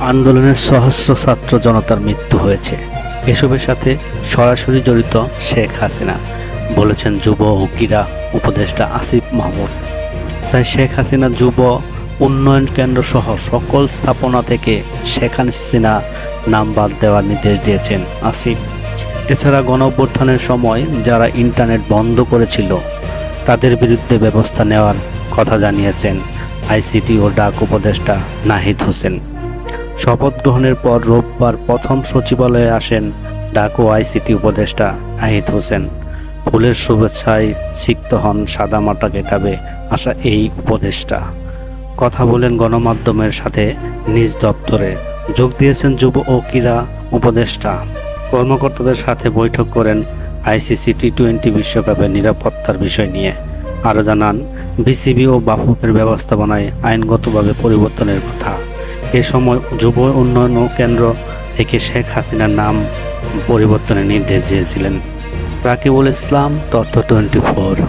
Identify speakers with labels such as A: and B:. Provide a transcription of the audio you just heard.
A: আন্দোলনের সহস্র ছাত্র জনতার মৃত্যু হয়েছে। এসবের সাথে সরাসরি জড়িত শেখ হাসিনা, বলেছেন যুব ও ক্রীড়া উপদেষ্টা আসিফ মাহমুদ। তাই শেখ হাসিনা যুব উন্নয়ন কেন্দ্র সহ সকল স্থাপনা থেকে শেখ হাসিনা নাম বাদ দেওয়ার নির্দেশ দিয়েছেন আসিফ। এছাড়া গণঅভ্যুত্থানের সময় যারা ইন্টারনেট বন্ধ করেছিল তাদের বিরুদ্ধে ব্যবস্থা নেওয়ার কথা জানিয়েছেন আইসিটি ও ডাক উপদেষ্টা নাহিদ হোসেন। শপথ গ্রহণের পর রোববার প্রথম সচিবালয়ে আসেন ডাক ও আইসিটি উপদেষ্টা নাহিদ হোসেন। ফুলের শুভেচ্ছায় সিক্ত হন সাদামাটা গেটাবে আসা এই উপদেষ্টা। কথা বলেন গণমাধ্যমের সাথে নিজ দপ্তরে। যোগ দিয়েছেন যুব ও ক্রীড়া উপদেষ্টা। কর্মকর্তাদের সাথে বৈঠক করেন আইসিসি টি-20 বিশ্বকাপের নিরাপত্তার বিষয় নিয়ে। আরও জানান, বিসিবি ও বাফুফের ব্যবস্থাপনায় আইনগতভাবে পরিবর্তনের কথা। এ সময় যুব উন্নয়ন কেন্দ্র থেকে শেখ হাসিনার নাম পরিবর্তনের নির্দেশ দিয়েছিলেন। রাকিবুল ইসলাম, তথ্য 24।